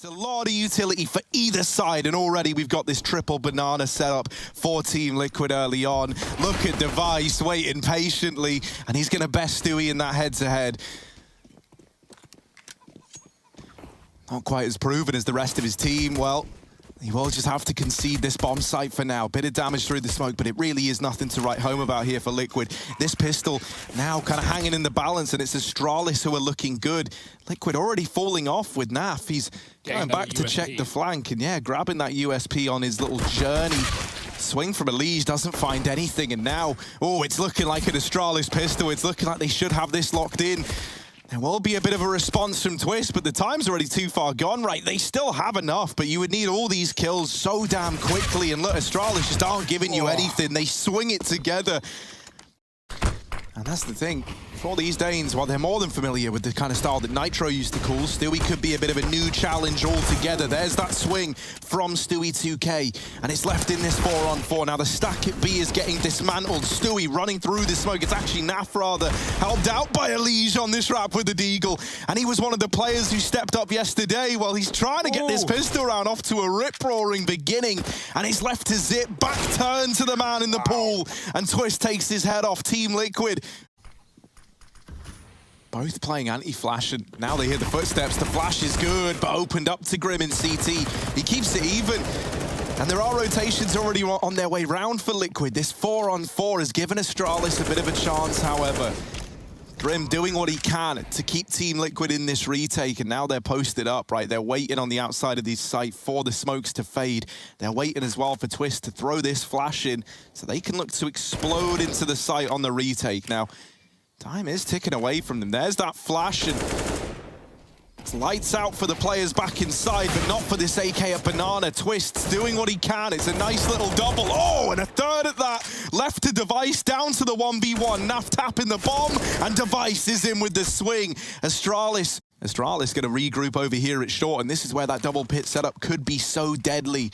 It's a lot of utility for either side, and already we've got this triple banana set up for Team Liquid early on. Look at Device waiting patiently, and he's going to best Stewie in that head-to-head. Not quite as proven as the rest of his team. Well, he will just have to concede this bomb site for now. Bit of damage through the smoke, but it really is nothing to write home about here for Liquid. This pistol now kind of hanging in the balance, and it's Astralis who are looking good. Liquid already falling off with Naf. He's going back to check the flank, and yeah, grabbing that USP on his little journey. Swing from a Liege, doesn't find anything, and now, oh, it's looking like an Astralis pistol. It's looking like they should have this locked in. There will be a bit of a response from Twist, but the time's already too far gone, right? They still have enough, but you would need all these kills so damn quickly, and look, Astralis just aren't giving you anything. They swing it together. And that's the thing. For these Danes, while they're more than familiar with the kind of style that Nitro used to call, Stewie could be a bit of a new challenge altogether. There's that swing from Stewie 2K, and it's left in this 4-on-4. Now the stack at B is getting dismantled. Stewie running through the smoke. It's actually Naf rather, helped out by a Liege on this wrap with the Deagle. And he was one of the players who stepped up yesterday while he's trying to get this pistol round off to a rip-roaring beginning. And it's left to Zip, back turn to the man in the pool. And Twist takes his head off. Team Liquid both playing anti-flash, and now they hear the footsteps. The flash is good, but opened up to Grim in CT. He keeps it even. And there are rotations already on their way round for Liquid. This 4-on-4 has given Astralis a bit of a chance, however. Grim doing what he can to keep Team Liquid in this retake, and now they're posted up, right? They're waiting on the outside of this site for the smokes to fade. They're waiting as well for Twist to throw this flash in so they can look to explode into the site on the retake. Now, time is ticking away from them. There's that flash, and it's lights out for the players back inside, but not for this AK at Banana. Twist's doing what he can. It's a nice little double. Oh, and a third at that. Left to Device, down to the 1v1. Naf tapping the bomb, and Device is in with the swing. Astralis going to regroup over here at short, and this is where that double pit setup could be so deadly.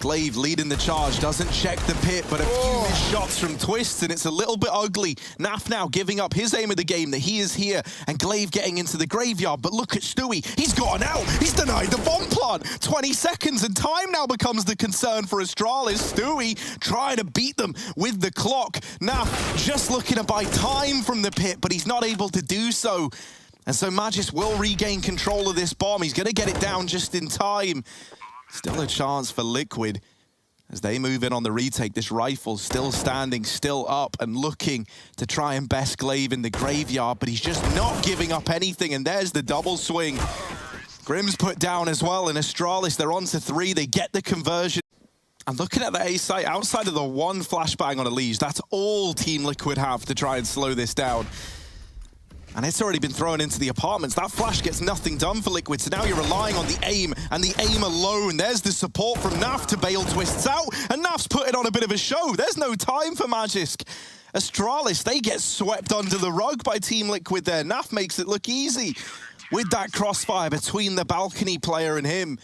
Glaive leading the charge, doesn't check the pit, but a few missed shots from Twist, and it's a little bit ugly. Naf now giving up his aim of the game, that he is here, and Glaive getting into the graveyard, but look at Stewie. He's gotten out. He's denied the bomb plant. 20 seconds, and time now becomes the concern for Astralis. Stewie trying to beat them with the clock. Naf just looking to buy time from the pit, but he's not able to do so. And so Magis will regain control of this bomb. He's going to get it down just in time. Still a chance for Liquid as they move in on the retake. This rifle still standing, still up, and looking to try and best Glaive in the graveyard, but he's just not giving up anything, and there's the double swing. Grim's put down as well, and Astralis, they're on to 3. They get the conversion. And looking at the A site, outside of the one flashbang on a Liege, that's all Team Liquid have to try and slow this down. And it's already been thrown into the apartments. That flash gets nothing done for Liquid, so now you're relying on the aim, and the aim alone. There's the support from Naf to bail Twists out, and Naf's putting on a bit of a show. There's no time for Magisk. Astralis, they get swept under the rug by Team Liquid there. Naf makes it look easy with that crossfire between the balcony player and him.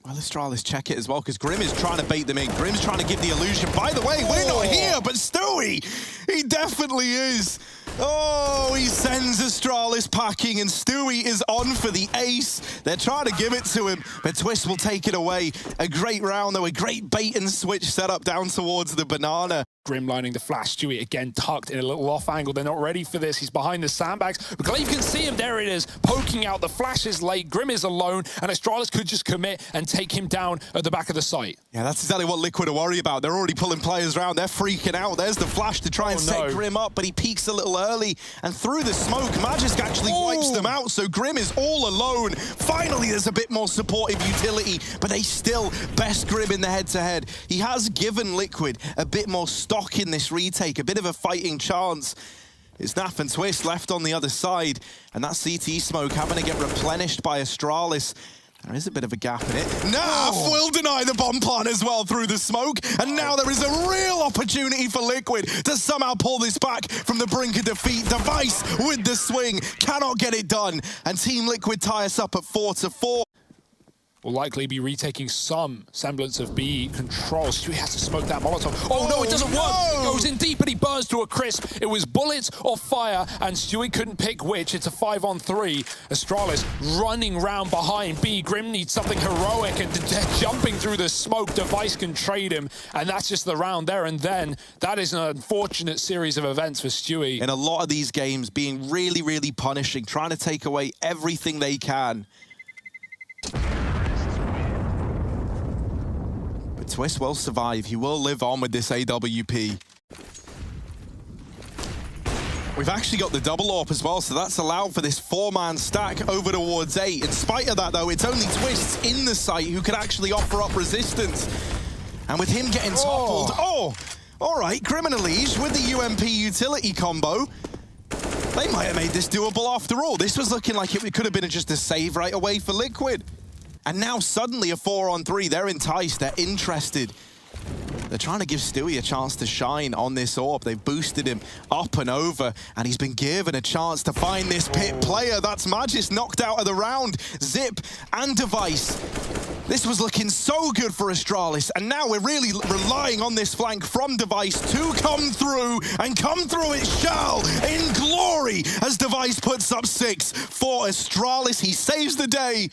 Well, Astralis check it as well, because Grim is trying to bait them in. Grim's trying to give the illusion. By the way, we're not here, but Stewie, he definitely is. Oh, he sends Astralis packing, and Stewie is on for the ace. They're trying to give it to him, but Twist will take it away. A great round, though, a great bait and switch setup down towards the banana. Grim lining the flash. Stewie again tucked in a little off angle. They're not ready for this. He's behind the sandbags. But Glaive can see him. There it is. Poking out. The flash is late. Grim is alone. And Astralis could just commit and take him down at the back of the site. Yeah, that's exactly what Liquid are worried about. They're already pulling players around. They're freaking out. There's the flash to try and set Grim up, but he peeks a little early. And through the smoke, Magisk actually wipes them out. So Grim is all alone. Finally, there's a bit more supportive utility, but they still best Grim in the head-to-head. He has given Liquid a bit more stock in this retake, a bit of a fighting chance. It's Naf and Twist left on the other side, and that CT smoke having to get replenished by Astralis. There is a bit of a gap in it. Naf will deny the bomb plant as well through the smoke, and now there is a real opportunity for Liquid to somehow pull this back from the brink of defeat. Device with the swing, cannot get it done, and Team Liquid tie us up at 4-4. will likely be retaking some semblance of B control. Stewie has to smoke that Molotov. Oh no, it doesn't work! It goes in deep and he burns to a crisp. It was bullets or fire, and Stewie couldn't pick which. It's a 5-on-3. Astralis running round behind B. Grim needs something heroic, and jumping through the smoke. Device can trade him, and that's just the round there and then. That is an unfortunate series of events for Stewie. In a lot of these games, being really, really punishing, trying to take away everything they can. But Twist will survive. He will live on with this AWP. We've actually got the double AWP as well, so that's allowed for this 4-man stack over towards A. In spite of that, though, it's only Twists in the site who can actually offer up resistance. And with him getting toppled, all right, Grim and Elige with the UMP utility combo. They might have made this doable after all. This was looking like it could have been just a save right away for Liquid. And now suddenly a 4-on-3, they're enticed, they're interested. They're trying to give Stewie a chance to shine on this AWP. They've boosted him up and over, and he's been given a chance to find this pit player. That's Magis knocked out of the round. Zip and Device. This was looking so good for Astralis, and now we're really relying on this flank from Device to come through, and come through it shall in glory as Device puts up 6 for Astralis. He saves the day.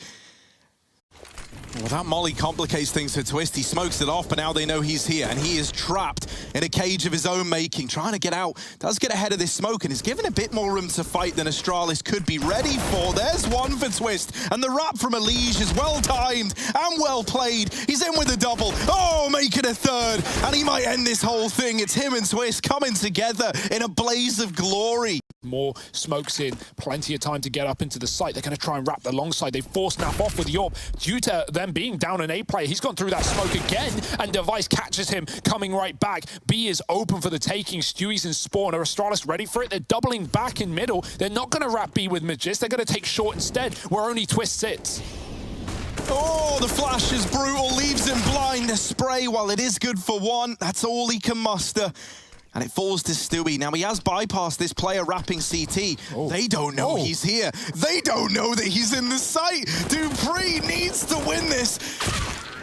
Well, that molly complicates things for Twist. He smokes it off, but now they know he's here, and he is trapped in a cage of his own making, trying to get out. Does get ahead of this smoke, and is given a bit more room to fight than Astralis could be ready for. There's one for Twist, and the wrap from Elige is well-timed and well-played. He's in with a double. Oh, make it a third, and he might end this whole thing. It's him and Twist coming together in a blaze of glory. More smokes in, plenty of time to get up into the site. They're going to try and wrap the long side. They force Nap off with Yorp due to them being down an A player. He's gone through that smoke again, and Device catches him coming right back. B is open for the taking. Stewie's in spawn. Are Astralis ready for it? They're doubling back in middle. They're not going to wrap B with Magis. They're going to take short instead, where only Twist sits. Oh, the flash is brutal, leaves him blind. The spray, while it is good for one, that's all he can muster. And it falls to Stewie. Now, he has bypassed this player wrapping CT. They don't know he's here. They don't know that he's in the site. Dupree needs to win this.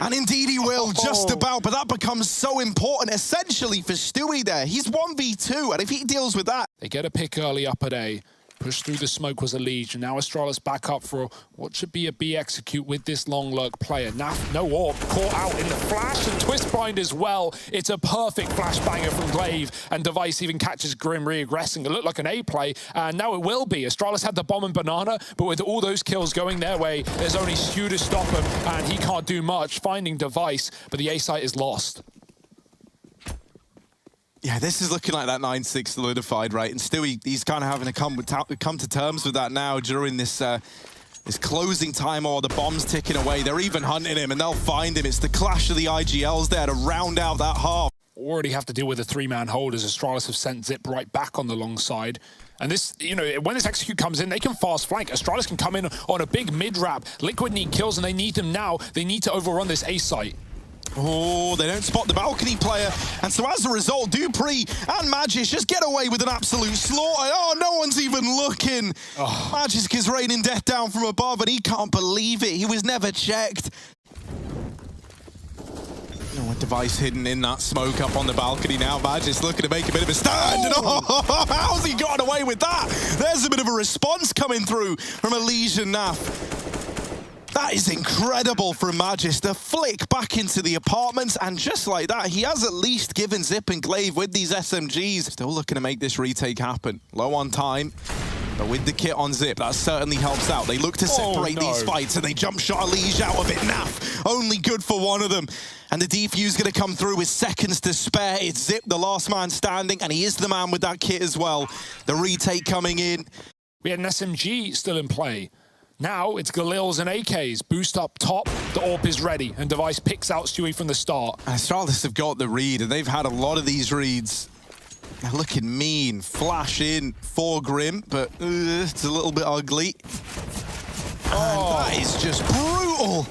And indeed he will, just about. But that becomes so important, essentially, for Stewie there. He's 1v2, and if he deals with that... They get a pick early up at A. Push through the smoke was Elige, and now Astralis back up for what should be a B execute with this long lurk player. Naf, no AWP, caught out in the flash, and twist bind as well. It's a perfect flash banger from Glaive, and Device even catches Grim reaggressing. It looked like an A play, and now it will be. Astralis had the bomb and banana, but with all those kills going their way, there's only Stew to stop him, and he can't do much, finding Device, but the A site is lost. Yeah, this is looking like that 9-6 solidified, right? And Stewie, he's kind of having to come to terms with that now during this this closing time, or the bomb's ticking away. They're even hunting him, and they'll find him. It's the clash of the IGLs there to round out that half. Already have to deal with a three-man hold as Astralis have sent Zip right back on the long side. And this, you know, when this execute comes in, they can fast flank. Astralis can come in on a big mid-wrap. Liquid need kills, and they need them now. They need to overrun this A site. Oh, they don't spot the balcony player. And so as a result, Dupree and Magis just get away with an absolute slaughter. Oh, no one's even looking. Magisk is raining death down from above, and he can't believe it. He was never checked. Oh, a Device hidden in that smoke up on the balcony now. Magis looking to make a bit of a stand. Oh, how's he gotten away with that? There's a bit of a response coming through from Elige and Naf. That is incredible from Magis. The flick back into the apartments, and just like that, he has at least given Zip and Glaive with these SMGs. Still looking to make this retake happen. Low on time, but with the kit on Zip, that certainly helps out. They look to separate these fights, and they jump shot Elige out of it. Naf, only good for one of them. And the defuse going to come through with seconds to spare. It's Zip, the last man standing, and he is the man with that kit as well. The retake coming in. We had an SMG still in play. Now it's Galils and AKs. Boost up top, the AWP is ready, and Device picks out Stewie from the start. Astralis have got the read, and they've had a lot of these reads. They're looking mean. Flash in for Grim, but it's a little bit ugly. Oh, that is just brutal.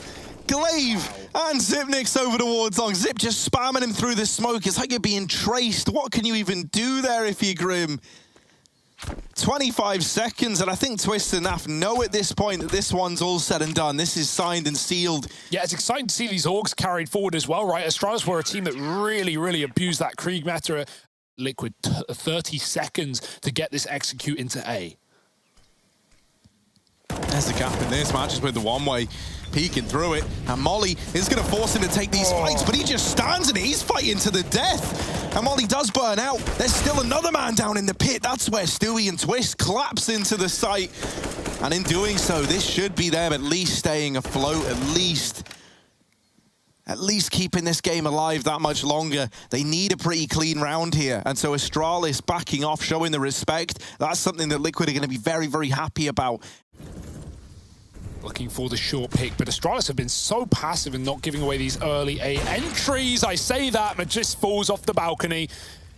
Glaive and Zipnik's over towards long. Zip just spamming him through the smoke. It's like you're being traced. What can you even do there if you're Grim? 25 seconds, and I think Twist and Naf know at this point that this one's all said and done. This is signed and sealed. Yeah, it's exciting to see these Orgs carried forward as well, right? Astralis were a team that really abused that Krieg meta. Liquid 30 seconds to get this execute into A. There's the gap in this, matches with the one-way, peeking through it, and Molly is going to force him to take these fights, but he just stands in it. He's fighting to the death, and Molly does burn out. There's still another man down in the pit. That's where Stewie and Twist collapse into the site, and in doing so, this should be them at least staying afloat, at least keeping this game alive that much longer. They need a pretty clean round here, and so Astralis backing off, showing the respect. That's something that Liquid are going to be very happy about. Looking for the short pick, but Astralis have been so passive in not giving away these early A entries. I say that, but just falls off the balcony.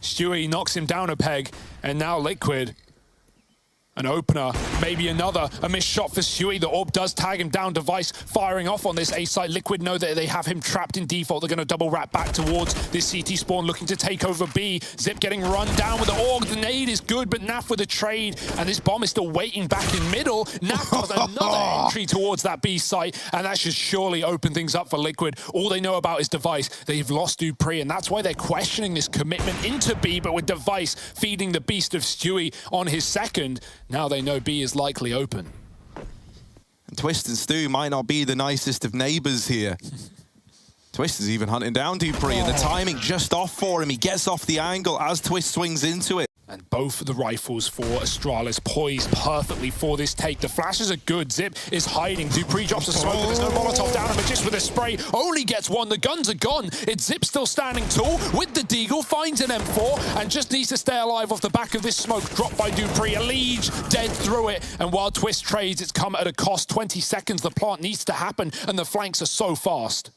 Stewie knocks him down a peg, and now Liquid. An opener, maybe another, a missed shot for Stewie. The orb does tag him down. Device firing off on this A side. Liquid know that they have him trapped in default. They're going to double wrap back towards this CT spawn, looking to take over B. Zip getting run down with the orb. The nade is good, but Naf with a trade, and this bomb is still waiting back in middle. Naf does another entry towards that B site, and that should surely open things up for Liquid. All they know about is Device. They've lost Dupree, and that's why they're questioning this commitment into B, but with Device feeding the beast of Stewie on his second, now they know B is likely open. And Twist and Stu might not be the nicest of neighbors here. Twist is even hunting down Dupree, and the timing just off for him. He gets off the angle as Twist swings into it. And both of the rifles for Astralis poised perfectly for this take. The flashes are good. Zip is hiding. Dupree drops a smoke, but there's no Molotov down him. But just with a spray, only gets one. The guns are gone. It's Zip still standing tall with the Deagle, finds an M4, and just needs to stay alive off the back of this smoke dropped by Dupree. A Liege dead through it. And while Twist trades, it's come at a cost. 20 seconds. The plant needs to happen, and the flanks are so fast.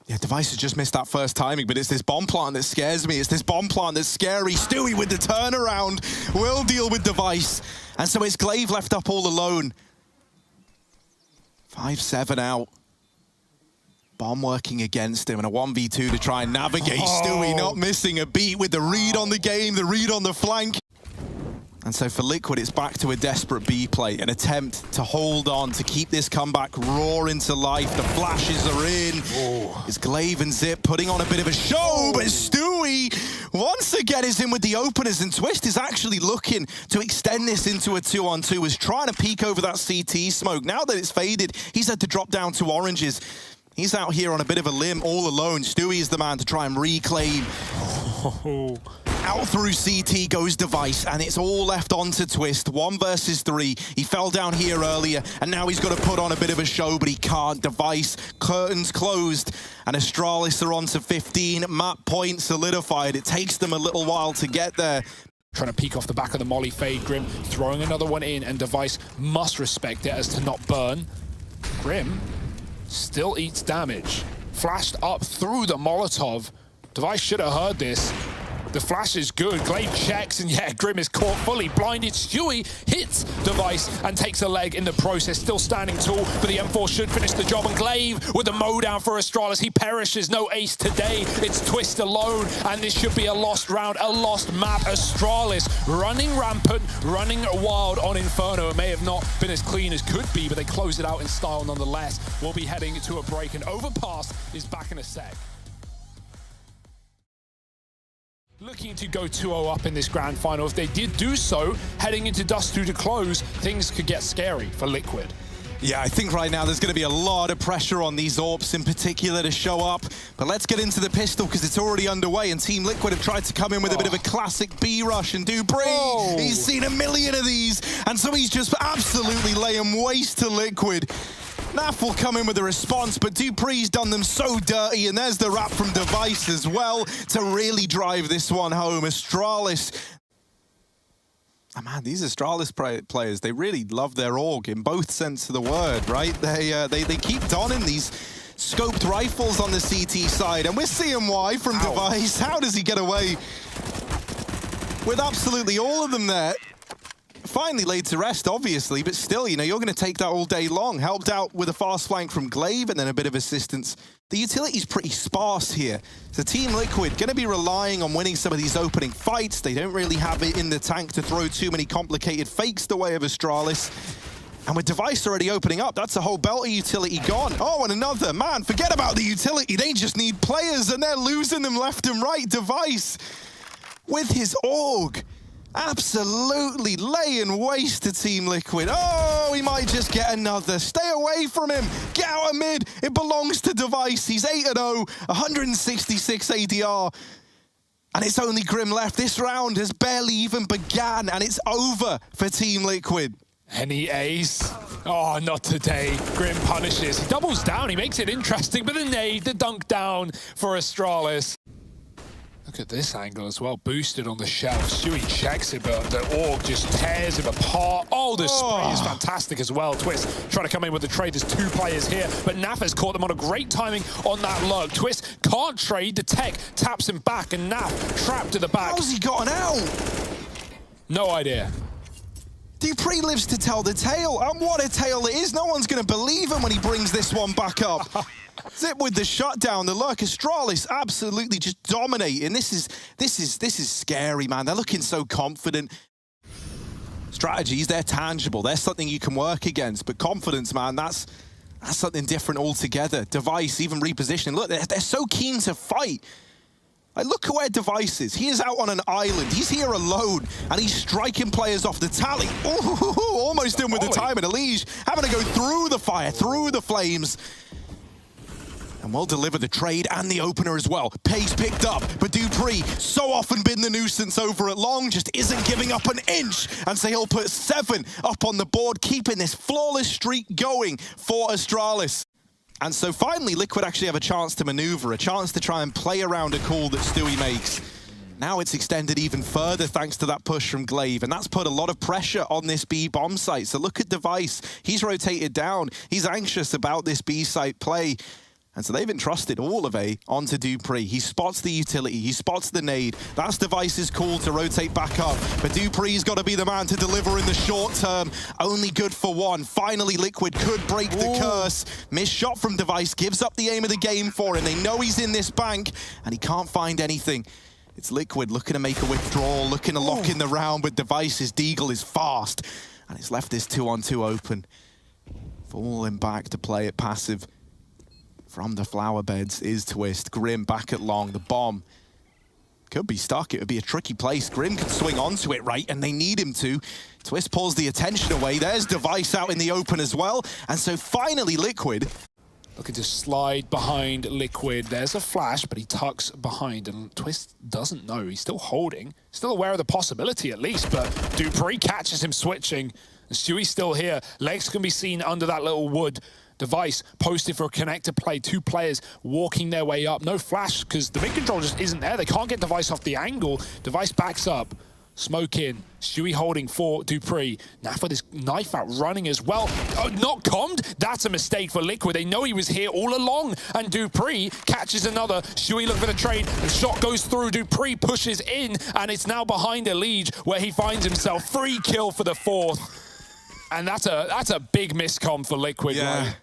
Yeah, Device has just missed that first timing, but it's this bomb plant that scares me. It's this bomb plant that's scary. Stewie with the turnaround will deal with Device. And so it's Glaive left up all alone. 5-7 out. Bomb working against him, and a 1v2 to try and navigate. Stewie not missing a beat with the read on the game, the read on the flank. And so for Liquid, it's back to a desperate B play, an attempt to hold on, to keep this comeback roaring to life. The flashes are in. It's Glaive and Zip putting on a bit of a show, but Stewie once again is in with the openers, and Twist is actually looking to extend this into a 2-on-2, is trying to peek over that CT smoke. Now that it's faded, he's had to drop down to oranges. He's out here on a bit of a limb all alone. Stewie is the man to try and reclaim. Out through CT goes Device, and it's all left onto Twist. 1 versus 3. He fell down here earlier, and now he's got to put on a bit of a show, but he can't. Device, curtains closed, and Astralis are on to 15. Map point solidified. It takes them a little while to get there. Trying to peek off the back of the Molly fade. Grim throwing another one in, and Device must respect it as to not burn. Grim still eats damage. Flashed up through the Molotov. Device should have heard this. The flash is good. Glaive checks, and yeah, Grim is caught fully blinded. Stewie hits Device and takes a leg in the process. Still standing tall, but the M4 should finish the job. And Glaive with the mow down for Astralis. He perishes. No ace today. It's Twist alone, and this should be a lost round, a lost map. Astralis running rampant, running wild on Inferno. It may have not been as clean as could be, but they close it out in style nonetheless. We'll be heading to a break, and Overpass is back in a sec. Looking to go 2-0 up in this grand final. If they did do so, heading into Dust 2 to close, things could get scary for Liquid. Yeah, I think right now there's going to be a lot of pressure on these AWPs in particular to show up. But let's get into the pistol because it's already underway, and Team Liquid have tried to come in with a bit of a classic B rush, and Dupree, he's seen a million of these, and so he's just absolutely laying waste to Liquid. Naf will come in with a response, but Dupree's done them so dirty, and there's the wrap from Device as well to really drive this one home. Astralis. Oh man, these Astralis players, they really love their org in both sense of the word, right? They keep donning these scoped rifles on the CT side, and we're seeing why from Device. How does he get away with absolutely all of them there? finally laid to rest, obviously, but still, you know, you're going to take that all day long. Helped out with a fast flank from Glaive and then a bit of assistance. The utility's pretty sparse here. So Team Liquid going to be relying on winning some of these opening fights. They don't really have it in the tank to throw too many complicated fakes the way of Astralis. And with Device already opening up, that's a whole belt of utility gone. Oh, and another. Man, forget about the utility. They just need players, and they're losing them left and right. Device, with his AUG, absolutely laying waste to Team Liquid. Oh, he might just get another. Stay away from him. Get out of mid. It belongs to Device. He's 8-0, 166 ADR. And it's only Grim left. This round has barely even began, and it's over for Team Liquid. Any ace? Oh, not today. Grim punishes. He doubles down. He makes it interesting, but the nade, the dunk down for Astralis. Look at this angle as well. Boosted on the shelf. Stewie checks it, but the AUG just tears him apart. Oh, the spray is fantastic as well. Twist trying to come in with the trade. There's two players here, but Naf has caught them on a great timing on that lurk. Twist can't trade. The tech taps him back, and Naf trapped to the back. How's he gotten out? No idea. Dupree lives to tell the tale, and what a tale it is. No one's going to believe him when he brings this one back up. Zip with the shutdown, the lurk. Astralis absolutely just dominating. This is scary, man. They're looking so confident. Strategies, they're tangible. They're something you can work against, but confidence, man, that's something different altogether. Device, even repositioning. Look, they're so keen to fight. Like, look at where Device is. He is out on an island. He's here alone, and he's striking players off the tally. Ooh, almost in with the time, and Elige having to go through the fire, through the flames. And will deliver the trade and the opener as well. Pace picked up, but Dupree, so often been the nuisance over at long, just isn't giving up an inch. And so he'll put 7 up on the board, keeping this flawless streak going for Astralis. And so finally, Liquid actually have a chance to maneuver, a chance to try and play around a call that Stewie makes. Now it's extended even further thanks to that push from Glaive, and that's put a lot of pressure on this B bomb site. So look at Device. He's rotated down. He's anxious about this B site play. And so they've entrusted all of A onto Dupree. He spots the utility, he spots the nade. That's Device's call to rotate back up. But Dupree's got to be the man to deliver in the short term. Only good for one. Finally, Liquid could break the curse. Missed shot from Device, gives up the aim of the game for him. They know he's in this bank, and he can't find anything. It's Liquid looking to make a withdrawal, looking to lock in the round, but Device's deagle is fast. And it's left this 2-on-2 open. Falling back to play it passive. From the flower beds is Twist. Grim back at long. The bomb could be stuck. It would be a tricky place. Grim can swing onto it, right? And they need him to. Twist pulls the attention away. There's Device out in the open as well. And so finally, Liquid looking to slide behind Liquid. There's a flash, but he tucks behind, and Twist doesn't know. He's still holding, still aware of the possibility at least, but Dupree catches him switching. And Stewie's still here. Legs can be seen under that little wood. Device posted for a connector play. 2 players walking their way up. No flash because the mid control just isn't there. They can't get Device off the angle. Device backs up. Smoke in. Stewie holding for Dupree. Naf with his knife out running as well. Oh, not commed? That's a mistake for Liquid. They know he was here all along. And Dupree catches another. Stewie looking for the trade. The shot goes through. Dupree pushes in. And it's now behind Elige where he finds himself. Free kill for the 4th. And that's a big miscom for Liquid. Yeah. Right?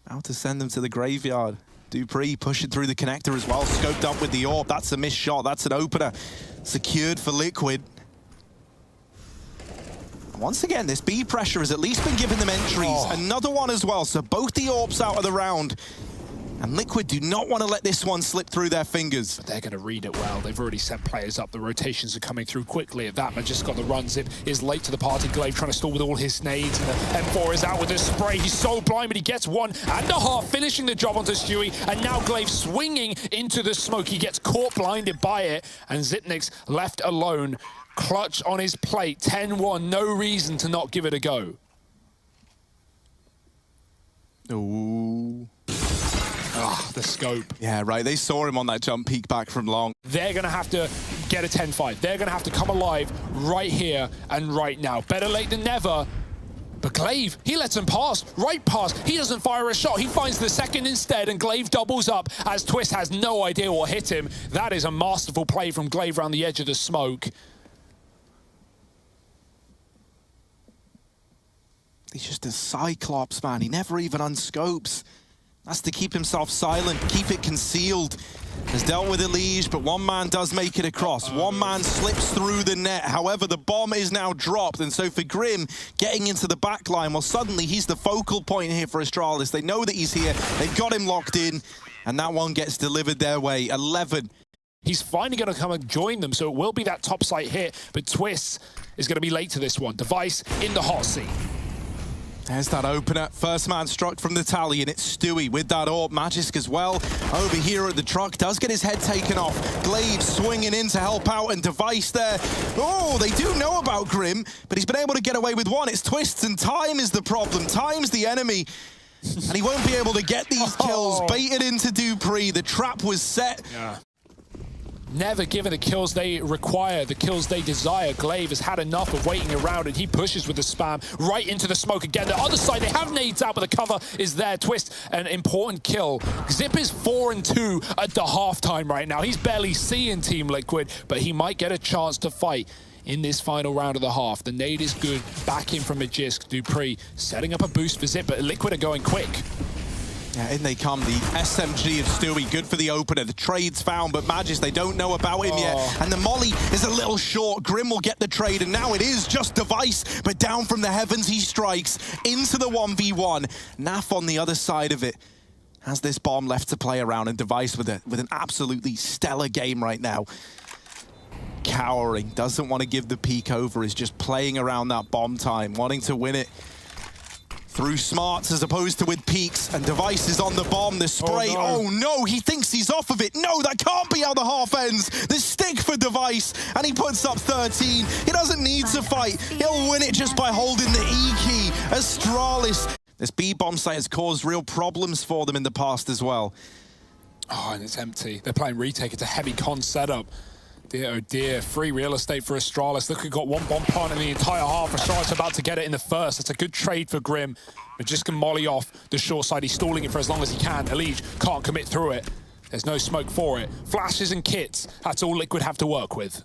Out to send them to the graveyard. Dupree pushing through the connector as well. Scoped up with the AWP. That's a missed shot. That's an opener. Secured for Liquid. Once again, this B pressure has at least been giving them entries. Another one as well. So both the AWPs out of the round. And Liquid do not want to let this one slip through their fingers. But they're going to read it well. They've already sent players up. The rotations are coming through quickly. That man just got the run. Zip is late to the party. Glaive trying to stall with all his nades. And the M4 is out with the spray. He's so blind, but he gets 1.5, finishing the job onto Stewie. And now Glaive swinging into the smoke. He gets caught blinded by it. And Zipnik's left alone. Clutch on his plate. 10-1. No reason to not give it a go. Ooh. Ah, the scope. Yeah, right. They saw him on that jump peek back from long. They're going to have to get a 10-5. They're going to have to come alive right here and right now. Better late than never. But Glaive, he lets him pass, right past. He doesn't fire a shot. He finds the second instead, and Glaive doubles up as Twist has no idea what hit him. That is a masterful play from Glaive around the edge of the smoke. He's just a Cyclops, man. He never even unscopes. Has to keep himself silent, keep it concealed. Has dealt with Elige, but one man does make it across. One man slips through the net. However, the bomb is now dropped, and so for Grim, getting into the back line, well, suddenly he's the focal point here for Astralis. They know that he's here. They've got him locked in, and that one gets delivered their way. 11. He's finally going to come and join them, so it will be that top site hit, but Twist is going to be late to this one. Device in the hot seat. There's that opener. First man struck from the tally, and it's Stewie with that AWP. Magisk as well over here at the truck. Does get his head taken off. Glaive swinging in to help out, and Device there. Oh, they do know about Grim, but he's been able to get away with one. It's Twists, and time is the problem. Time's the enemy. And he won't be able to get these kills. Baited into Dupree. The trap was set. Yeah. Never given the kills they require, the kills they desire. Glaive has had enough of waiting around, and he pushes with the spam right into the smoke again. The other side, they have nades out, but the cover is there. Twist, an important kill. Zip is 4-2 at the halftime right now. He's barely seeing Team Liquid, but he might get a chance to fight in this final round of the half. The nade is good. Back in from Magisk. Dupree setting up a boost for Zip, but Liquid are going quick. Yeah, in they come, the SMG of Stewie, good for the opener. The trade's found, but Magisk, they don't know about him yet. And the molly is a little short. Grim will get the trade, and now it is just Device, but down from the heavens he strikes into the 1v1. Naf on the other side of it has this bomb left to play around, and Device with an absolutely stellar game right now. Cowering, doesn't want to give the peek over, is just playing around that bomb time, wanting to win it through smarts as opposed to with peaks, and Device is on the bomb, the spray. Oh no, he thinks he's off of it. No, that can't be how the half ends. The stick for Device, and he puts up 13. He doesn't need to fight. He'll win it just by holding the E key. Astralis. This B bomb site has caused real problems for them in the past as well. Oh, and it's empty. They're playing retake. It's a heavy con setup. Dear, oh dear, free real estate for Astralis. Look, we've got one bomb plant in the entire half. Astralis about to get it in the first. That's a good trade for Grim. But just can molly off the short side. He's stalling it for as long as he can. Elige can't commit through it. There's no smoke for it. Flashes and kits. That's all Liquid have to work with.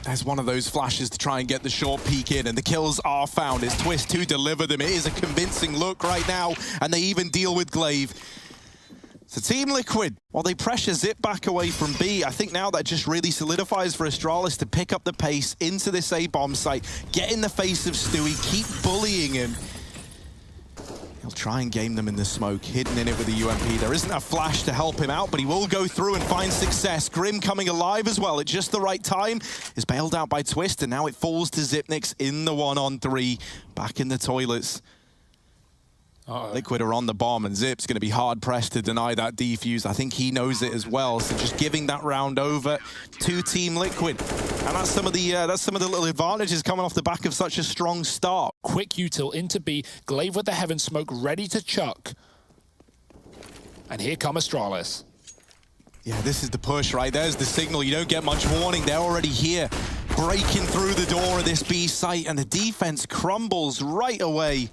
There's one of those flashes to try and get the short peek in, and the kills are found. It's Twist to deliver them. It is a convincing look right now, and they even deal with Glaive. So Team Liquid, while they pressure Zip back away from B, I think now that just really solidifies for Astralis to pick up the pace into this A-bomb site, get in the face of Stewie, keep bullying him. He'll try and game them in the smoke, hidden in it with the UMP. There isn't a flash to help him out, but he will go through and find success. Grim coming alive as well at just the right time, is bailed out by Twist, and now it falls to Zipnix in the 1-on-3, back in the toilets. Liquid are on the bomb, and Zip's going to be hard-pressed to deny that defuse. I think he knows it as well, so just giving that round over to Team Liquid. And that's some of the little advantages coming off the back of such a strong start. Quick util into B, Glaive with the heaven smoke ready to chuck. And here come Astralis. Yeah, this is the push, right? There's the signal. You don't get much warning. They're already here, breaking through the door of this B site, and the defense crumbles right away.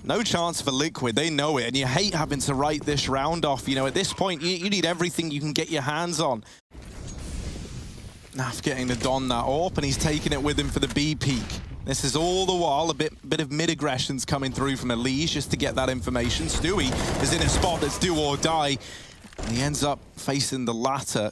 No chance for Liquid, they know it, and you hate having to write this round off. You know, at this point, you need everything you can get your hands on. Naf getting to don that AWP, and he's taking it with him for the B peak. This is all the while a bit of mid-aggressions coming through from Elige just to get that information. Stewie is in a spot that's do or die, and he ends up facing the latter.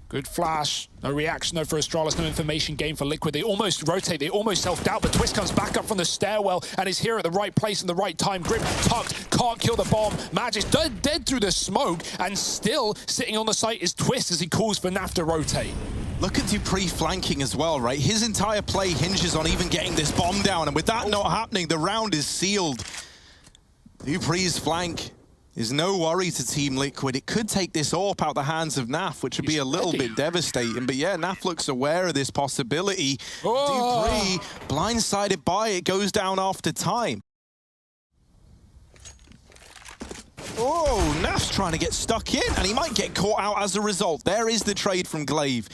Good flash. No reaction though for Astralis, no information gain for Liquid. They almost rotate, they almost self-doubt, but Twist comes back up from the stairwell and is here at the right place in the right time. Grim tucked, can't kill the bomb. Magisk dead through the smoke, and still sitting on the site is Twist as he calls for Naf to rotate. Look at Dupree flanking as well, right? His entire play hinges on even getting this bomb down, and with that not happening, the round is sealed. Dupree's flank is no worry to Team Liquid. It could take this AWP out the hands of Naf, which would be a little bit devastating. But yeah, Naf looks aware of this possibility. Dupree, blindsided by it, goes down after time. Oh, Naf's trying to get stuck in, and he might get caught out as a result. There is the trade from Glaive.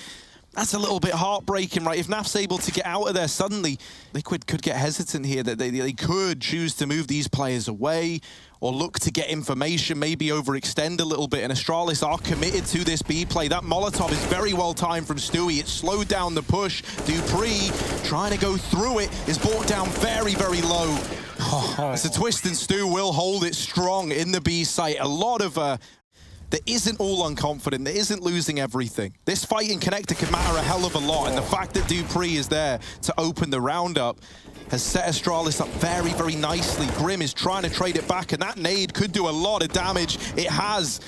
That's a little bit heartbreaking, right? If Naf's able to get out of there suddenly, Liquid could get hesitant here, that they could choose to move these players away or look to get information, maybe overextend a little bit. And Astralis are committed to this B play. That Molotov is very well timed from Stewie. It slowed down the push. dupreeh, trying to go through it, is brought down very, very low. It's a twist, and Stu will hold it strong in the B site. A lot of... that isn't all unconfident, that isn't losing everything. This fight in Connector can matter a hell of a lot, and the fact that dupreeh is there to open the round up has set Astralis up very, very nicely. Grim is trying to trade it back, and that nade could do a lot of damage. It has.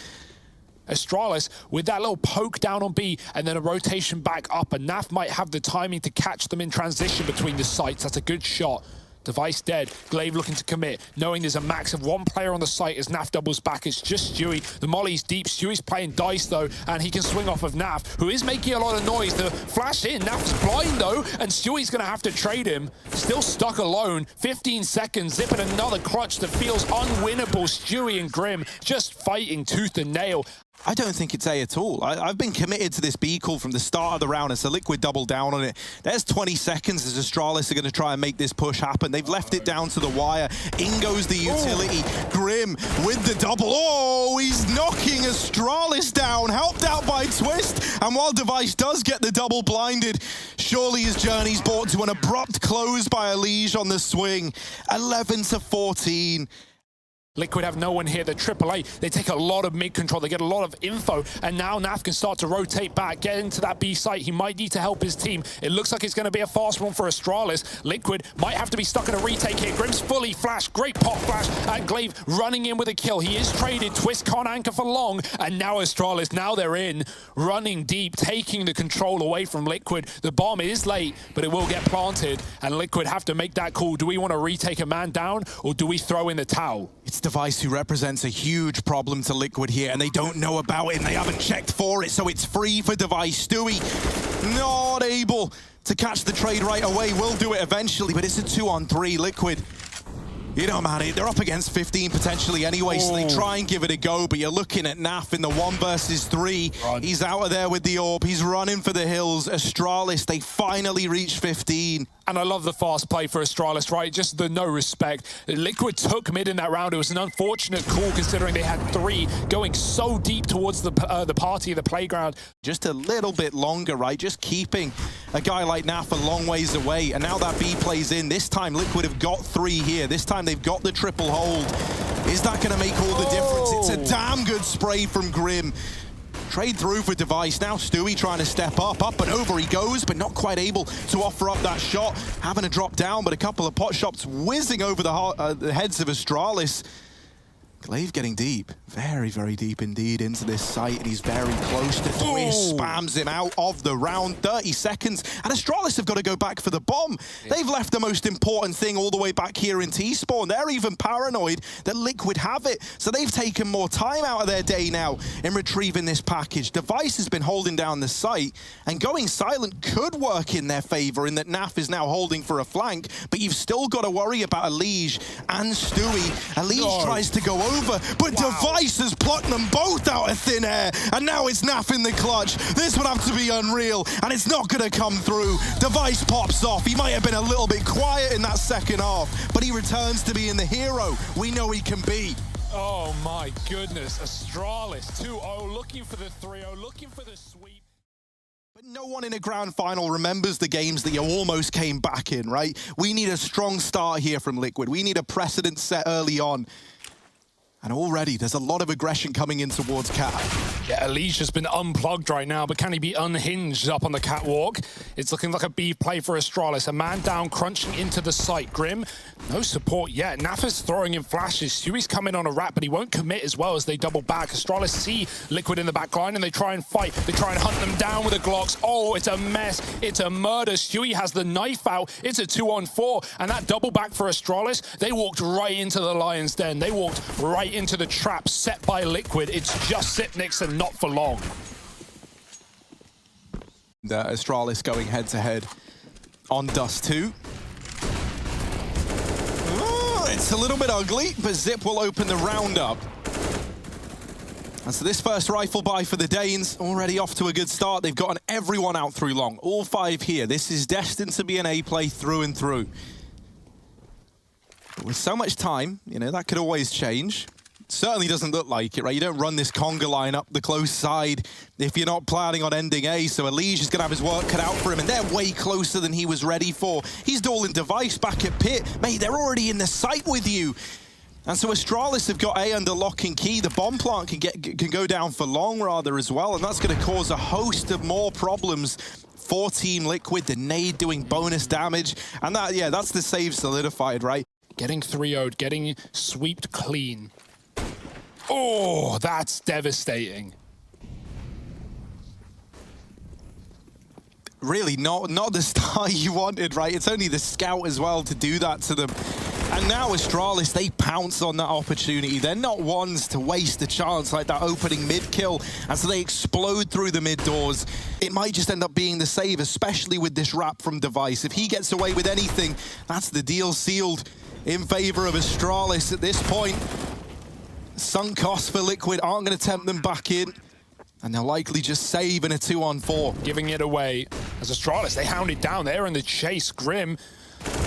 Astralis with that little poke down on B and then a rotation back up, and Naf might have the timing to catch them in transition between the sites. That's a good shot. Device dead. Glaive looking to commit, knowing there's a max of one player on the site as Naf doubles back. It's just Stewie. The molly's deep. Stewie's playing dice, though, and he can swing off of Naf, who is making a lot of noise. The flash in. Naf's blind, though, and Stewie's going to have to trade him. Still stuck alone. 15 seconds. Zipping another clutch that feels unwinnable. Stewie and Grim just fighting tooth and nail. I don't think it's A at all. I've been committed to this B call from the start of the round, and so Liquid double down on it. There's 20 seconds as Astralis are going to try and make this push happen. They've left it down to the wire. In goes the utility. Grim with the double. Oh, he's knocking Astralis down, helped out by Twist. And while Device does get the double blinded, surely his journey's brought to an abrupt close by Elige on the swing. 11-14. Liquid have no one here. The AAA, they take a lot of mid-control. They get a lot of info. And now Naf can start to rotate back, get into that B site. He might need to help his team. It looks like it's going to be a fast one for Astralis. Liquid might have to be stuck in a retake here. Grim's fully flashed. Great pop flash. And Glaive running in with a kill. He is traded. Twist can't anchor for long. And now Astralis, now they're in. Running deep, taking the control away from Liquid. The bomb is late, but it will get planted. And Liquid have to make that call. Do we want to retake a man down, or do we throw in the towel? It's Device who represents a huge problem to Liquid here, and they don't know about it, and they haven't checked for it, so it's free for Device. Stewie not able to catch the trade right away. Will do it eventually, but it's a 2-on-3. Liquid, you know, man, they're up against 15 potentially anyway, so they try and give it a go, but you're looking at Naf in the 1 versus 3. He's out of there with the orb. He's running for the hills. Astralis, they finally reach 15. And I love the fast play for Astralis, right? Just the no respect. Liquid took mid in that round. It was an unfortunate call considering they had 3 going so deep towards the party, the playground. Just a little bit longer, right? Just keeping a guy like Naf a long ways away. And now that B plays in. This time Liquid have got 3 here. This time they've got the triple hold. Is that going to make all the difference? It's a damn good spray from Grim. Trade through for Device. Now Stewie trying to step up and over he goes, but not quite able to offer up that shot. Having to drop down, but a couple of pot shots whizzing over the heads of Astralis. Glaive getting deep, very, very deep indeed into this site, and he's very close to Twist. Spams him out of the round. 30 seconds, and Astralis have got to go back for the bomb. They've left the most important thing all the way back here in T-Spawn. They're even paranoid that Liquid have it, so they've taken more time out of their day now in retrieving this package. Device has been holding down the site, and going silent could work in their favor in that Naf is now holding for a flank, but you've still got to worry about Elige and Stewie. Elige tries to go over, but Device has plucked them both out of thin air, and now it's Naf in the clutch. This would have to be unreal, and it's not going to come through. Device pops off. He might have been a little bit quiet in that second half, but he returns to being the hero we know he can be. Oh my goodness, Astralis 2-0, looking for the 3-0, looking for the sweep. But no one in a grand final remembers the games that you almost came back in, right? We need a strong start here from Liquid. We need a precedent set early on. And already, there's a lot of aggression coming in towards Cat. Yeah, Elige has been unplugged right now, but can he be unhinged up on the catwalk? It's looking like a B play for Astralis. A man down, crunching into the site. Grim, no support yet. Naf is throwing in flashes. Stewie's coming on a wrap, but he won't commit as well as they double back. Astralis see Liquid in the back line, and they try and fight. They try and hunt them down with the Glocks. Oh, it's a mess. It's a murder. Stewie has the knife out. It's a 2-on-4, and that double back for Astralis, they walked right into the lion's den. They walked right into the trap set by Liquid. It's just Sipnix and not for long. Astralis going head-to-head on Dust 2. It's a little bit ugly, but Zip will open the round up. And so this first rifle buy for the Danes, already off to a good start. They've gotten everyone out through long, all 5 here. This is destined to be an A play through and through. But with so much time, you know, that could always change. Certainly doesn't look like it, right? You don't run this conga line up the close side if you're not planning on ending A, so Elige is going to have his work cut out for him, and they're way closer than he was ready for. He's dueling Device back at Pit. Mate, they're already in the site with you. And so Astralis have got A under lock and key. The bomb plant can go down for long, rather, as well, and that's going to cause a host of more problems for Team Liquid. The nade doing bonus damage, and that, yeah, that's the save solidified, right? Getting 3-0'd, getting sweeped clean. Oh, that's devastating. Really, not the start you wanted, right? It's only the scout as well to do that to them. And now Astralis, they pounce on that opportunity. They're not ones to waste a chance like that opening mid-kill. And so they explode through the mid-doors. It might just end up being the save, especially with this wrap from Device. If he gets away with anything, that's the deal sealed in favor of Astralis at this point. Sunk costs for Liquid aren't going to tempt them back in. And they'll likely just save in a 2-on-4. Giving it away as Astralis, they hound it down. They're in the chase. Grim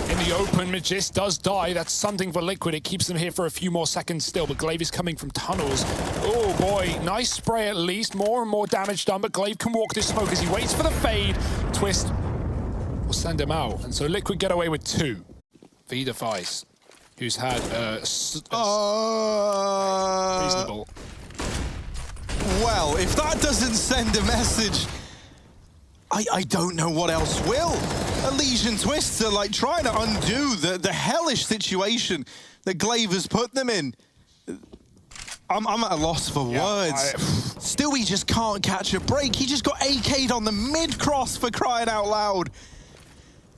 in the open. Magist does die. That's something for Liquid. It keeps them here for a few more seconds still, but Glaive is coming from tunnels. Oh boy, nice spray at least. More and more damage done, but Glaive can walk this smoke as he waits for the fade. Twist will send him out. And so Liquid get away with 2. V-Device, who's had reasonable. Well, if that doesn't send a message, I don't know what else will. Elige and Twist are like trying to undo the hellish situation that Glaive has put them in. I'm at a loss for words. Stewie just can't catch a break. He just got AK'd on the mid-cross, for crying out loud.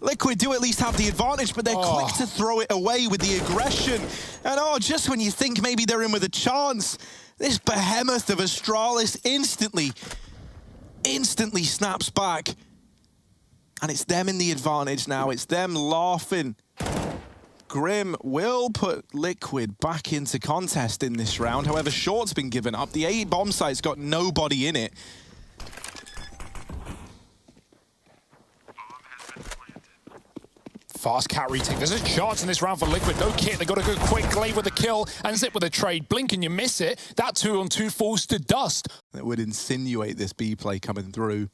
Liquid do at least have the advantage, but they're quick to throw it away with the aggression. And just when you think maybe they're in with a chance, this behemoth of Astralis instantly snaps back. And it's them in the advantage now. It's them laughing. Grim will put Liquid back into contest in this round. However, Short's been given up. The A bomb site's got nobody in it. Fast cat retake. There's a chance in this round for Liquid. No kit. They got to go quick. Glaive with a kill and Zip with a trade. Blink and you miss it. That 2-on-2 falls to dust. That would insinuate this B play coming through.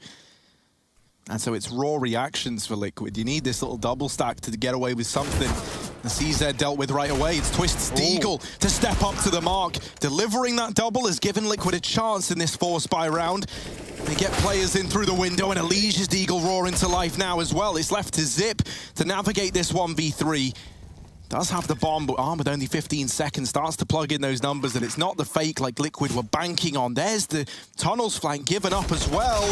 And so it's raw reactions for Liquid. You need this little double stack to get away with something. The CZ dealt with right away. It's Twist's Deagle to step up to the mark. Delivering that double has given Liquid a chance in this 4-spy round. They get players in through the window, and Elige's Deagle roaring to life now as well. It's left to Zip to navigate this 1v3. Does have the bomb, but Arm with only 15 seconds starts to plug in those numbers, and it's not the fake like Liquid were banking on. There's the tunnels flank given up as well.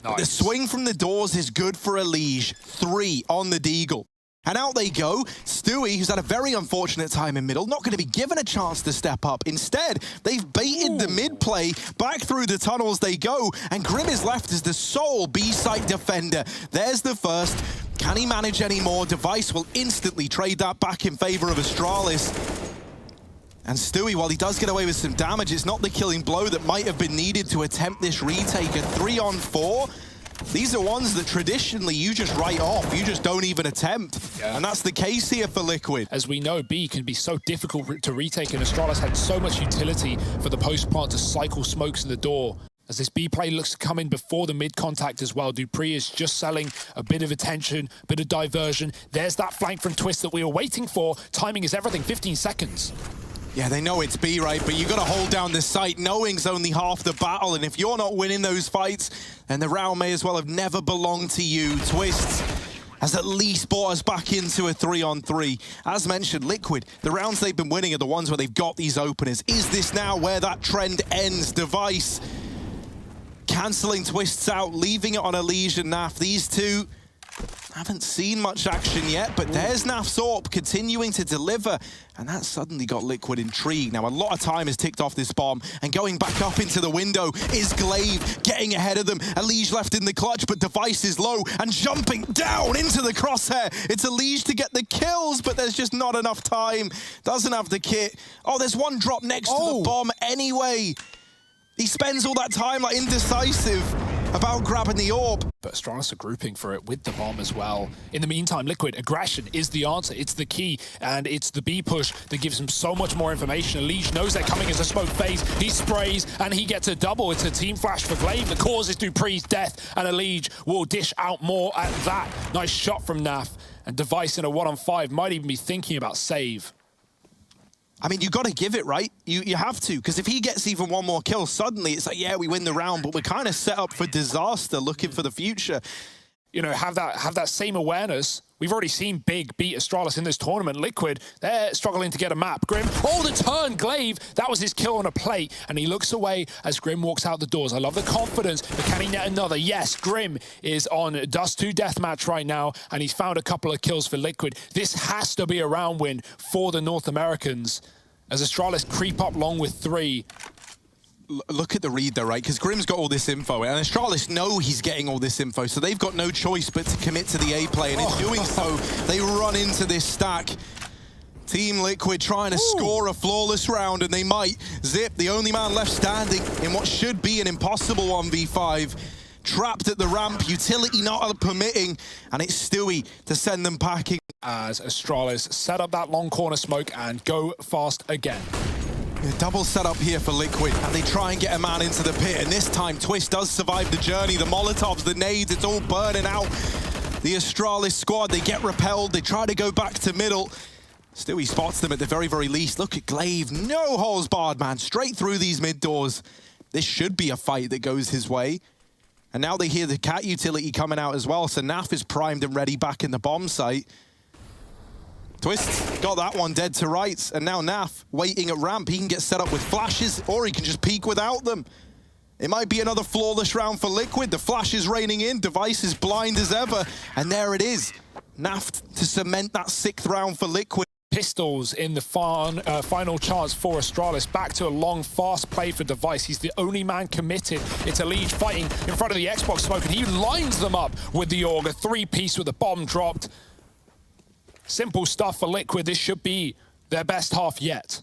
Nice. The swing from the doors is good for Elige. 3 on the Deagle. And out they go. Stewie, who's had a very unfortunate time in middle, not going to be given a chance to step up. Instead, they've baited the mid-play. Back through the tunnels they go. And Grim is left as the sole B-site defender. There's the first. Can he manage any more? Device will instantly trade that back in favor of Astralis. And Stewie, while he does get away with some damage, it's not the killing blow that might have been needed to attempt this retake. A 3-on-4. These are ones that traditionally you just write off. You just don't even attempt. Yeah. And that's the case here for Liquid. As we know, B can be so difficult to retake, and Astralis had so much utility for the post-plant to cycle smokes in the door. As this B play looks to come in before the mid-contact as well, Dupree is just selling a bit of attention, a bit of diversion. There's that flank from Twist that we were waiting for. Timing is everything, 15 seconds. Yeah, they know it's B, right? But you got to hold down the site. Knowing's only half the battle, and if you're not winning those fights, then the round may as well have never belonged to you. Twist has at least brought us back into a 3-on-3. As mentioned, Liquid, the rounds they've been winning are the ones where they've got these openers. Is this now where that trend ends? Device cancelling Twists out, leaving it on Elige and Naf. These two haven't seen much action yet, but there's Naf's AWP continuing to deliver, and that suddenly got Liquid intrigued. Now, a lot of time has ticked off this bomb, and going back up into the window is Glaive, getting ahead of them. Elige left in the clutch, but Device is low, and jumping down into the crosshair. It's Elige to get the kills, but there's just not enough time. Doesn't have the kit. Oh, there's one drop next to the bomb anyway. He spends all that time like indecisive about grabbing the orb. But Astralis are grouping for it with the bomb as well. In the meantime, Liquid, aggression is the answer. It's the key, and it's the B push that gives him so much more information. Elige knows they're coming as a smoke phase. He sprays, and he gets a double. It's a team flash for Glaive that causes Dupree's death, and Elige will dish out more at that. Nice shot from Naf, and Device in a 1-on-5 might even be thinking about save. I mean, you got to give it, right? You have to, because if he gets even one more kill, suddenly it's like, yeah, we win the round, but we're kind of set up for disaster, looking for the future. You know, have that same awareness. We've already seen Big beat Astralis in this tournament. Liquid, they're struggling to get a map. Grim, oh, the turn, Glaive. That was his kill on a plate, and he looks away as Grim walks out the doors. I love the confidence, but can he net another? Yes, Grim is on Dust 2 deathmatch right now, and he's found a couple of kills for Liquid. This has to be a round win for the North Americans as Astralis creep up long with 3. Look at the read though, right? Because Grim's got all this info, and Astralis know he's getting all this info, so they've got no choice but to commit to the A play, and in doing so, they run into this stack. Team Liquid trying to score a flawless round, and they might. Zip, the only man left standing in what should be an impossible 1v5. Trapped at the ramp, utility not permitting, and it's Stewie to send them packing. As Astralis set up that long corner smoke and go fast again. Double setup here for Liquid, and they try and get a man into the pit, and this time Twist does survive the journey. The Molotovs, the nades, it's all burning out. The Astralis squad, they get repelled, they try to go back to middle. Stewie spots them at the very, very least. Look at Glaive, no holes barred, man, straight through these mid doors. This should be a fight that goes his way. And now they hear the cat utility coming out as well, so Naf is primed and ready back in the bomb site. Twist got that one dead to rights, and now Naf waiting at ramp. He can get set up with flashes, or he can just peek without them. It might be another flawless round for Liquid. The flash is raining in, Device is blind as ever, and there it is. Naf to cement that 6th round for Liquid. Pistols in the final chance for Astralis. Back to a long, fast play for Device. He's the only man committed. It's Elige fighting in front of the Xbox smoke, and he lines them up with the Org. A 3-piece with the bomb dropped. Simple stuff for Liquid. This should be their best half yet.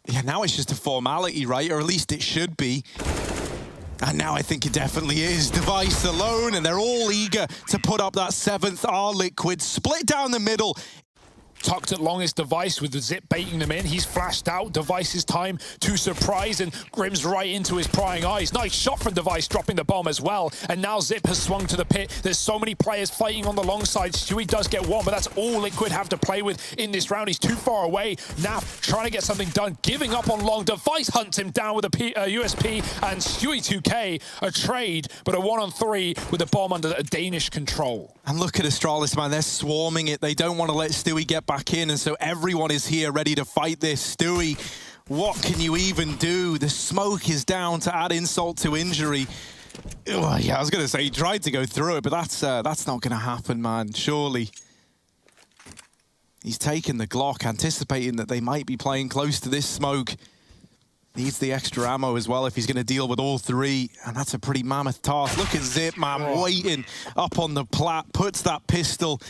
Yeah, now it's just a formality, right? Or at least it should be. And now I think it definitely is. Device alone, and they're all eager to put up that 7th R. Liquid split down the middle. Tucked at longest, Device with the Zip baiting them in. He's flashed out. Device's time to surprise, and Grim's right into his prying eyes. Nice shot from Device, dropping the bomb as well. And now Zip has swung to the pit. There's so many players fighting on the long side. Stewie does get one, but that's all Liquid have to play with in this round. He's too far away. Naf trying to get something done, giving up on long. Device hunts him down with a USP, and Stewie 2K, a trade, but a 1-on-3 with the bomb under a Danish control. And look at Astralis, man. They're swarming it. They don't want to let Stewie get back in, and so everyone is here ready to fight this. Stewie, what can you even do? The smoke is down to add insult to injury. Ugh, yeah, I was going to say he tried to go through it, but that's not going to happen, man, surely. He's taken the Glock, anticipating that they might be playing close to this smoke. Needs the extra ammo as well if he's going to deal with all 3, and that's a pretty mammoth task. Look at Zip, man, waiting up on the plat, puts that pistol.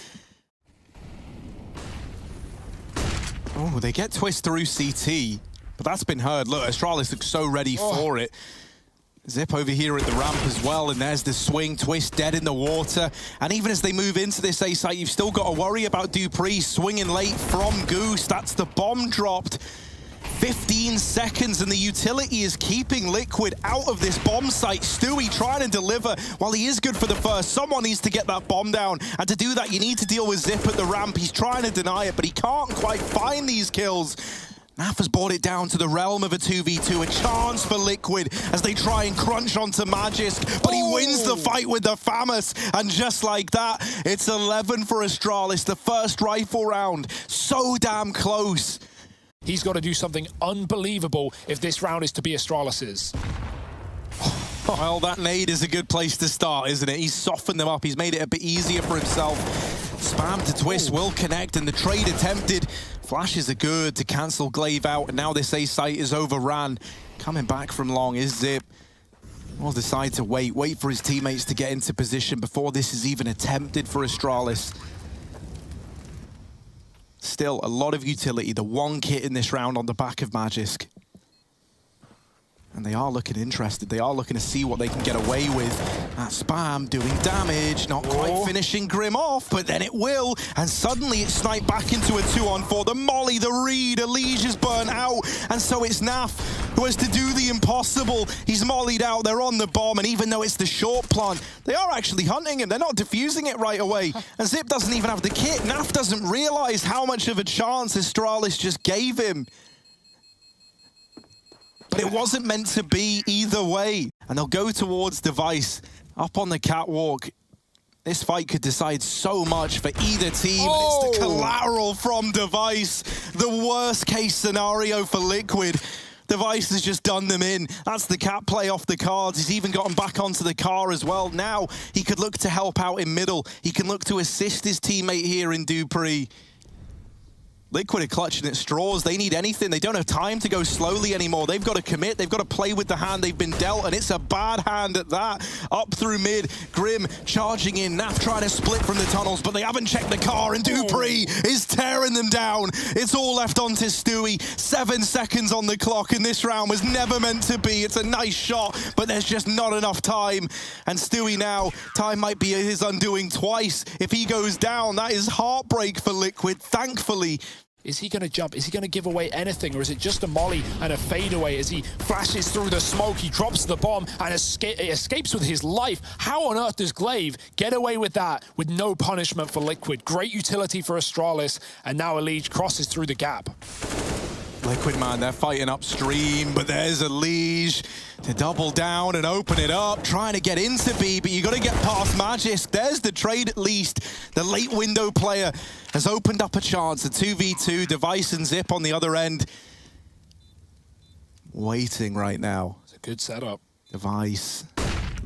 Oh, they get Twist through CT, but that's been heard. Look, Astralis looks so ready for it. Zip over here at the ramp as well, and there's the swing. Twist dead in the water. And even as they move into this A site, you've still got to worry about Dupree swinging late from Goose. That's the bomb dropped. 15 seconds, and the utility is keeping Liquid out of this bomb site. Stewie trying to deliver while he is good for the first. Someone needs to get that bomb down, and to do that, you need to deal with Zip at the ramp. He's trying to deny it, but he can't quite find these kills. Naf has brought it down to the realm of a 2v2, a chance for Liquid as they try and crunch onto Magisk, but he wins the fight with the FAMAS, and just like that, it's 11 for Astralis, the first rifle round. So damn close. He's got to do something unbelievable if this round is to be Astralis's. Well, that nade is a good place to start, isn't it? He's softened them up. He's made it a bit easier for himself. Spam to Twist will connect, and the trade attempted. Flashes are good to cancel Glaive out, and now this A site is overran. Coming back from long is Zip. Will decide to wait for his teammates to get into position before this is even attempted for Astralis. Still, a lot of utility. The one kit in this round on the back of Magisk. And they are looking interested. They are looking to see what they can get away with. That spam doing damage, not quite finishing Grim off, but then it will. And suddenly it's sniped back into a 2-on-4. The molly, the read, Elige is burnt out. And so it's Naf who has to do the impossible. He's mollied out, they're on the bomb, and even though it's the short plant, they are actually hunting him. They're not defusing it right away. And Zip doesn't even have the kit. Naf doesn't realize how much of a chance Astralis just gave him. But it wasn't meant to be either way. And they'll go towards Device up on the catwalk. This fight could decide so much for either team. Oh. It's the collateral from Device. The worst case scenario for Liquid. Device has just done them in. That's the cat play off the cards. He's even gotten back onto the car as well. Now he could look to help out in middle. He can look to assist his teammate here in Dupree. Liquid are clutching at straws. They need anything. They don't have time to go slowly anymore. They've got to commit. They've got to play with the hand they've been dealt, and it's a bad hand at that. Up through mid, Grim charging in. Naf trying to split from the tunnels, but they haven't checked the car, and Dupree is tearing them down. It's all left onto Stewie. 7 seconds on the clock, and this round was never meant to be. It's a nice shot, but there's just not enough time. And Stewie now, time might be his undoing twice. If he goes down, that is heartbreak for Liquid. Thankfully, is he going to jump? Is he going to give away anything? Or is it just a molly and a fadeaway as he flashes through the smoke? He drops the bomb and escapes with his life. How on earth does Glaive get away with that with no punishment for Liquid? Great utility for Astralis, and now Elige crosses through the gap. Liquid, man, they're fighting upstream, but there's Elige to double down and open it up, trying to get into B, but you got to get past Magisk. There's the trade at least. The late window player has opened up a chance. A 2v2, Device and Zip on the other end. Waiting right now. It's a good setup. Device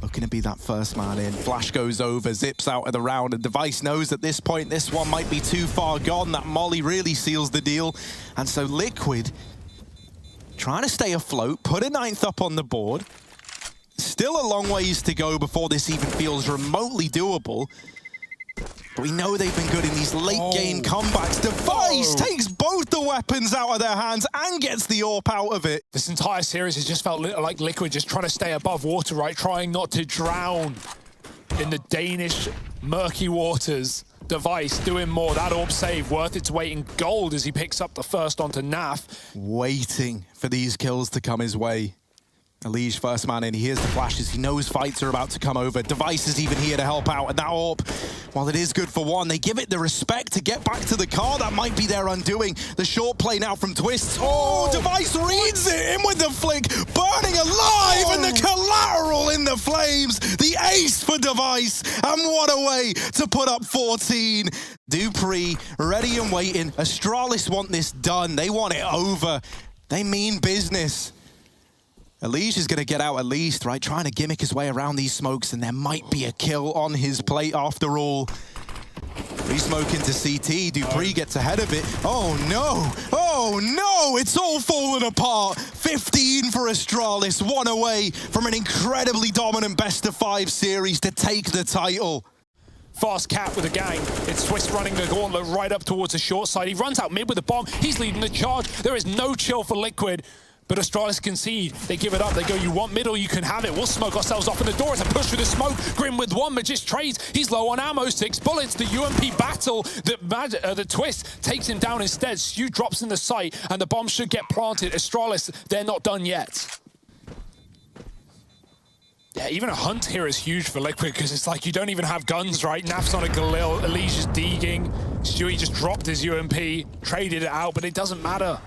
looking to be that first man in. Flash goes over, Zips out of the round, and Device knows at this point this one might be too far gone. That molly really seals the deal. And so Liquid trying to stay afloat, put a 9th up on the board. Still a long ways to go before this even feels remotely doable. But we know they've been good in these late game comebacks. Device takes both the weapons out of their hands and gets the AWP out of it. This entire series has just felt like Liquid just trying to stay above water, right? Trying not to drown in the Danish murky waters. Device doing more. That AWP save worth its weight in gold as he picks up the first onto Naf. Waiting for these kills to come his way. Elige first man in, he hears the flashes, he knows fights are about to come over. Device is even here to help out, and that AWP, while it is good for one, they give it the respect to get back to the car. That might be their undoing. The short play now from Twists. Oh, Device reads it in with the flick, burning alive, and the collateral in the flames. The ace for Device, and what a way to put up 14. Dupree ready and waiting. Astralis want this done. They want it over. They mean business. Elige is going to get out at least, right? Trying to gimmick his way around these smokes, and there might be a kill on his plate after all. Re-smoke into CT. Dupree gets ahead of it. Oh no! Oh no! It's all falling apart. 15 for Astralis, one away from an incredibly dominant best-of-5 series to take the title. Fast Cat with a gang. It's Twist running the gauntlet right up towards the short side. He runs out mid with a bomb. He's leading the charge. There is no chill for Liquid. But Astralis concede. They give it up. They go, you want middle, you can have it. We'll smoke ourselves off in the door. It's a push through the smoke. Grim with one. Magist trades. He's low on ammo. 6 bullets. The UMP battle. The Twist takes him down instead. Stu drops in the site, and the bomb should get planted. Astralis, they're not done yet. Yeah, even a hunt here is huge for Liquid because it's like you don't even have guns, right? Naf's on a Galil. Elige is deeging. Stewie just dropped his UMP, traded it out, but it doesn't matter.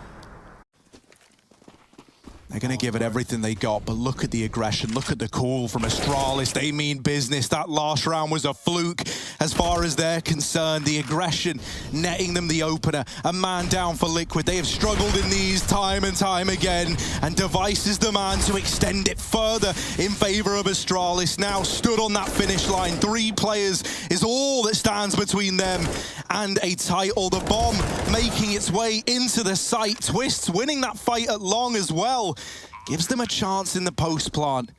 They're going to give it everything they got, but look at the aggression, look at the call from Astralis. They mean business. That last round was a fluke as far as they're concerned. The aggression netting them the opener. A man down for Liquid. They have struggled in these time and time again, and Device is the man to extend it further in favor of Astralis. Now stood on that finish line. 3 players is all that stands between them and a title. The bomb making its way into the site. Twists winning that fight at long as well. Gives them a chance in the post plant.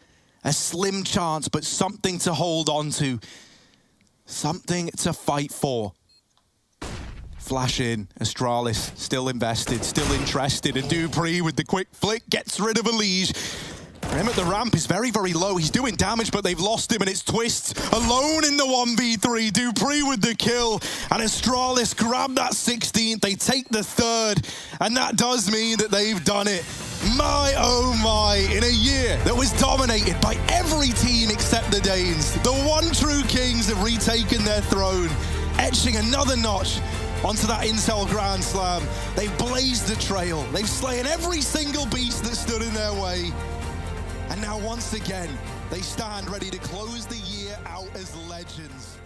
A slim chance, but something to hold on to. Something to fight for. Flash in, Astralis still invested, still interested, and Dupree with the quick flick gets rid of Elige. Him at the ramp is very, very low. He's doing damage, but they've lost him, and it's Twist alone in the 1v3. Dupree with the kill, and Astralis grab that 16th. They take the 3rd, and that does mean that they've done it. My, oh my, in a year that was dominated by every team except the Danes, the one true Kings have retaken their throne, etching another notch onto that Intel Grand Slam. They've blazed the trail. They've slain every single beast that stood in their way. And now once again, they stand ready to close the year out as legends.